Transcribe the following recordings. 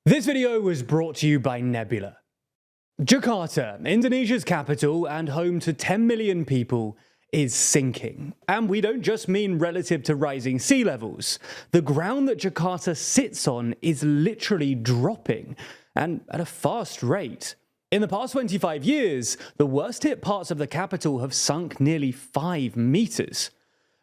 This video was brought to you by Nebula. Jakarta, Indonesia's capital and home to 10 million people, is sinking. And we don't just mean relative to rising sea levels. The ground that Jakarta sits on is literally dropping, and at a fast rate. In the past 25 years, the worst hit parts of the capital have sunk nearly 5 meters.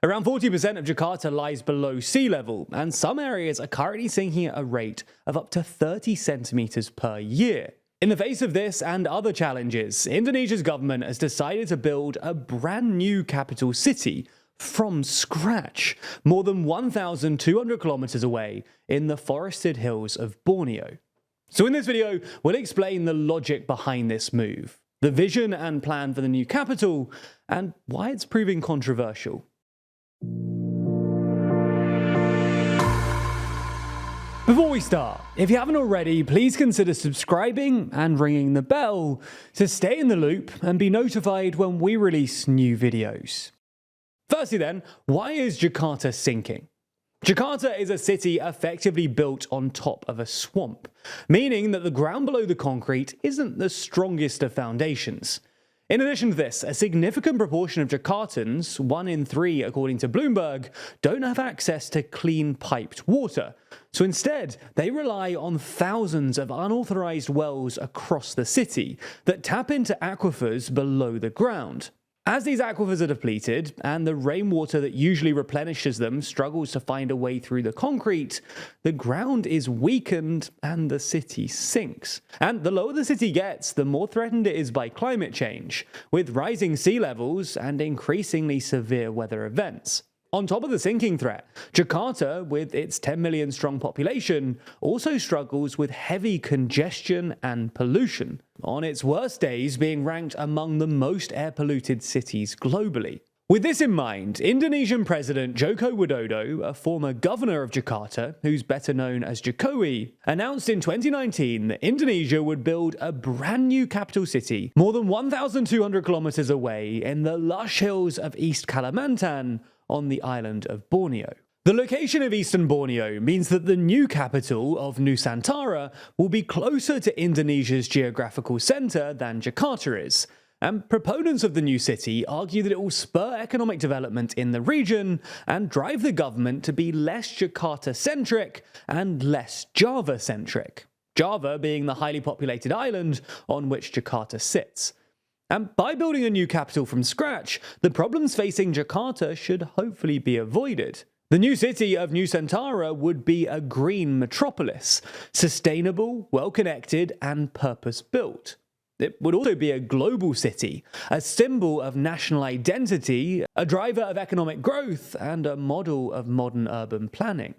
Around 40% of Jakarta lies below sea level, and some areas are currently sinking at a rate of up to 30 centimeters per year. In the face of this and other challenges, Indonesia's government has decided to build a brand new capital city from scratch, more than 1,200 kilometers away in the forested hills of Borneo. So in this video, we'll explain the logic behind this move, the vision and plan for the new capital, and why it's proving controversial. Before we start, if you haven't already, please consider subscribing and ringing the bell to stay in the loop and be notified when we release new videos. Firstly then, why is Jakarta sinking? Jakarta is a city effectively built on top of a swamp, meaning that the ground below the concrete isn't the strongest of foundations. In addition to this, a significant proportion of Jakartans, 1 in 3 according to Bloomberg, don't have access to clean piped water. So instead, they rely on thousands of unauthorized wells across the city that tap into aquifers below the ground. As these aquifers are depleted, and the rainwater that usually replenishes them struggles to find a way through the concrete, the ground is weakened and the city sinks. And the lower the city gets, the more threatened it is by climate change, with rising sea levels and increasingly severe weather events. On top of the sinking threat, Jakarta, with its 10 million strong population, also struggles with heavy congestion and pollution, on its worst days being ranked among the most air-polluted cities globally. With this in mind, Indonesian President Joko Widodo, a former governor of Jakarta, who's better known as Jokowi, announced in 2019 that Indonesia would build a brand new capital city more than 1,200 kilometers away in the lush hills of East Kalimantan, on the island of Borneo. The location of eastern Borneo means that the new capital of Nusantara will be closer to Indonesia's geographical center than Jakarta is, and proponents of the new city argue that it will spur economic development in the region and drive the government to be less Jakarta-centric and less Java-centric, Java being the highly populated island on which Jakarta sits. And by building a new capital from scratch, the problems facing Jakarta should hopefully be avoided. The new city of Nusantara would be a green metropolis, sustainable, well-connected, and purpose-built. It would also be a global city, a symbol of national identity, a driver of economic growth, and a model of modern urban planning.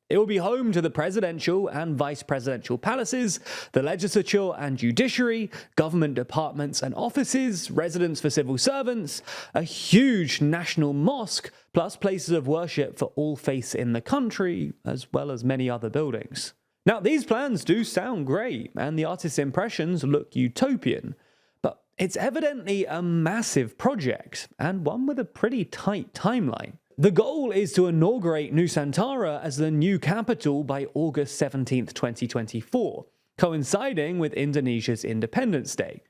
It will be home to the presidential and vice presidential palaces, the legislature and judiciary, government departments and offices, residence for civil servants, a huge national mosque, plus places of worship for all faiths in the country, as well as many other buildings. Now, these plans do sound great, and the artist's impressions look utopian, but it's evidently a massive project, and one with a pretty tight timeline. The goal is to inaugurate Nusantara as the new capital by August 17, 2024, coinciding with Indonesia's Independence Day.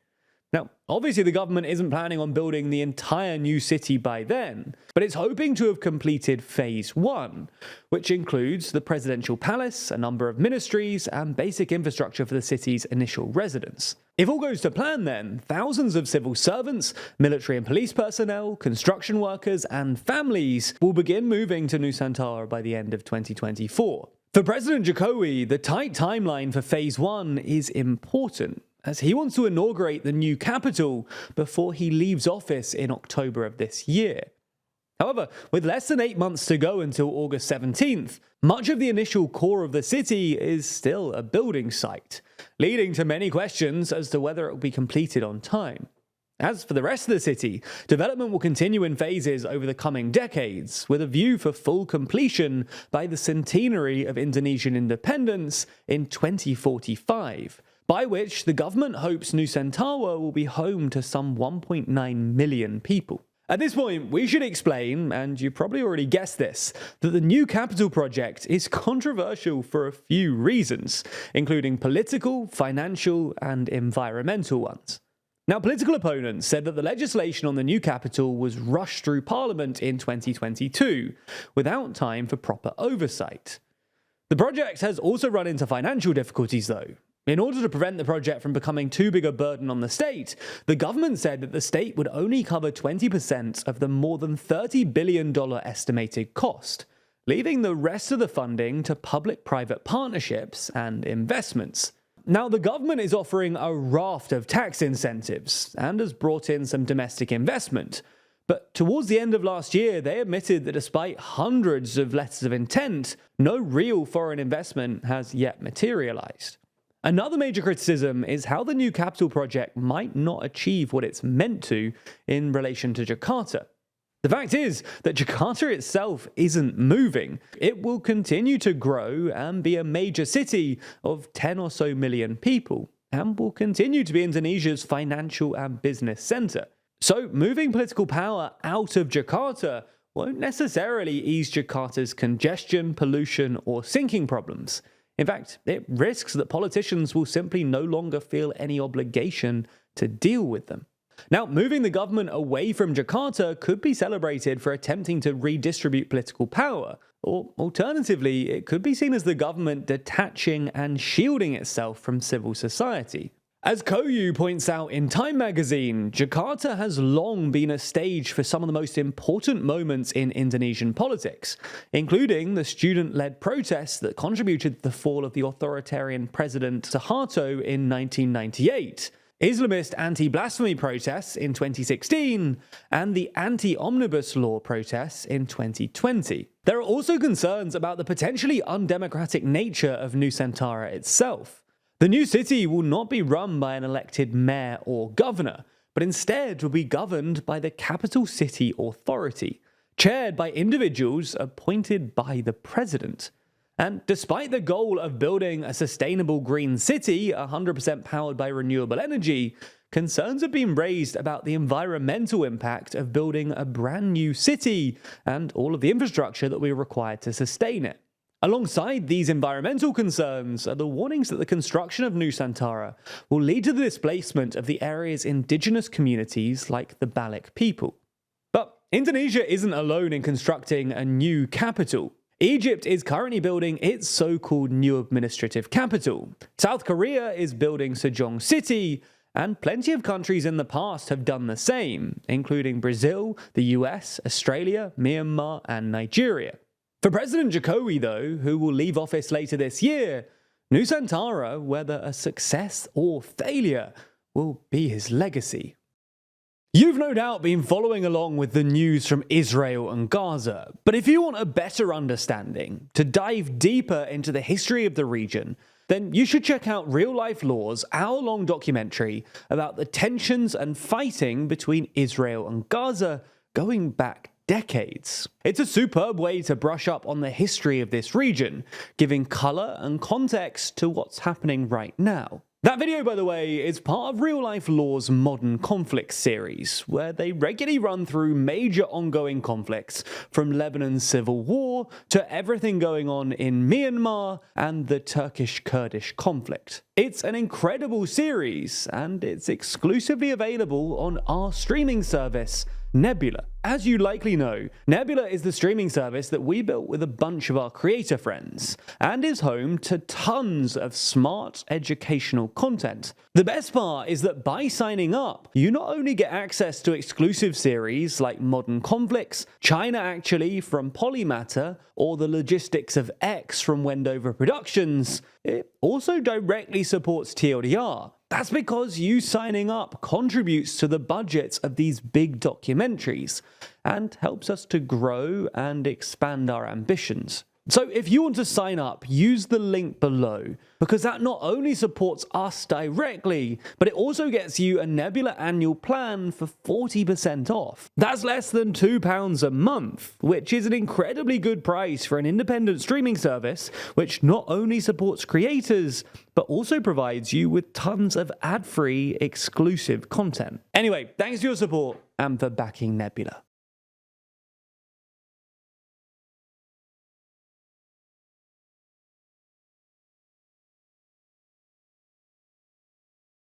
Now, obviously the government isn't planning on building the entire new city by then, but it's hoping to have completed Phase 1, which includes the presidential palace, a number of ministries, and basic infrastructure for the city's initial residents. If all goes to plan then, thousands of civil servants, military and police personnel, construction workers, and families will begin moving to Nusantara by the end of 2024. For President Jokowi, the tight timeline for Phase 1 is important, as he wants to inaugurate the new capital before he leaves office in October of this year. However, with less than 8 months to go until August 17th, much of the initial core of the city is still a building site, leading to many questions as to whether it will be completed on time. As for the rest of the city, development will continue in phases over the coming decades, with a view for full completion by the centenary of Indonesian independence in 2045, by which the government hopes Nusantara will be home to some 1.9 million people. At this point, we should explain, and you probably already guessed this, that the new capital project is controversial for a few reasons, including political, financial, and environmental ones. Now, political opponents said that the legislation on the new capital was rushed through Parliament in 2022, without time for proper oversight. The project has also run into financial difficulties, though. In order to prevent the project from becoming too big a burden on the state, the government said that the state would only cover 20% of the more than $30 billion estimated cost, leaving the rest of the funding to public-private partnerships and investments. Now, the government is offering a raft of tax incentives and has brought in some domestic investment. But towards the end of last year, they admitted that despite hundreds of letters of intent, no real foreign investment has yet materialized. Another major criticism is how the new capital project might not achieve what it's meant to in relation to Jakarta. The fact is that Jakarta itself isn't moving. It will continue to grow and be a major city of 10 or so million people, and will continue to be Indonesia's financial and business center. So moving political power out of Jakarta won't necessarily ease Jakarta's congestion, pollution, or sinking problems. In fact, it risks that politicians will simply no longer feel any obligation to deal with them. Now, moving the government away from Jakarta could be celebrated for attempting to redistribute political power, or alternatively, it could be seen as the government detaching and shielding itself from civil society. As Koyu points out in Time magazine, Jakarta has long been a stage for some of the most important moments in Indonesian politics, including the student-led protests that contributed to the fall of the authoritarian President Suharto in 1998, Islamist anti-blasphemy protests in 2016, and the anti-omnibus law protests in 2020. There are also concerns about the potentially undemocratic nature of Nusantara itself. The new city will not be run by an elected mayor or governor, but instead will be governed by the Capital City Authority, chaired by individuals appointed by the president. And despite the goal of building a sustainable green city 100% powered by renewable energy, concerns have been raised about the environmental impact of building a brand new city and all of the infrastructure that we require to sustain it. Alongside these environmental concerns are the warnings that the construction of Nusantara will lead to the displacement of the area's indigenous communities like the Balik people. But Indonesia isn't alone in constructing a new capital. Egypt is currently building its so-called new administrative capital. South Korea is building Sejong City, and plenty of countries in the past have done the same, including Brazil, the US, Australia, Myanmar, and Nigeria. For President Jokowi, though, who will leave office later this year, Nusantara, whether a success or failure, will be his legacy. You've no doubt been following along with the news from Israel and Gaza, but if you want a better understanding, to dive deeper into the history of the region, then you should check out Real Life Law's hour-long documentary about the tensions and fighting between Israel and Gaza going back decades. It's a superb way to brush up on the history of this region, giving colour and context to what's happening right now. That video, by the way, is part of Real Life Law's Modern Conflicts series, where they regularly run through major ongoing conflicts, from Lebanon's civil war to everything going on in Myanmar and the Turkish-Kurdish conflict. It's an incredible series, and it's exclusively available on our streaming service, Nebula. As you likely know, Nebula is the streaming service that we built with a bunch of our creator friends, and is home to tons of smart educational content. The best part is that by signing up, you not only get access to exclusive series like Modern Conflicts, China Actually from Polymatter, or The Logistics of X from Wendover Productions, it also directly supports TLDR. That's because you signing up contributes to the budgets of these big documentaries and helps us to grow and expand our ambitions. So if you want to sign up, use the link below, because that not only supports us directly, but it also gets you a Nebula annual plan for 40% off. That's less than £2 a month, which is an incredibly good price for an independent streaming service, which not only supports creators, but also provides you with tons of ad-free exclusive content. Anyway, thanks for your support and for backing Nebula.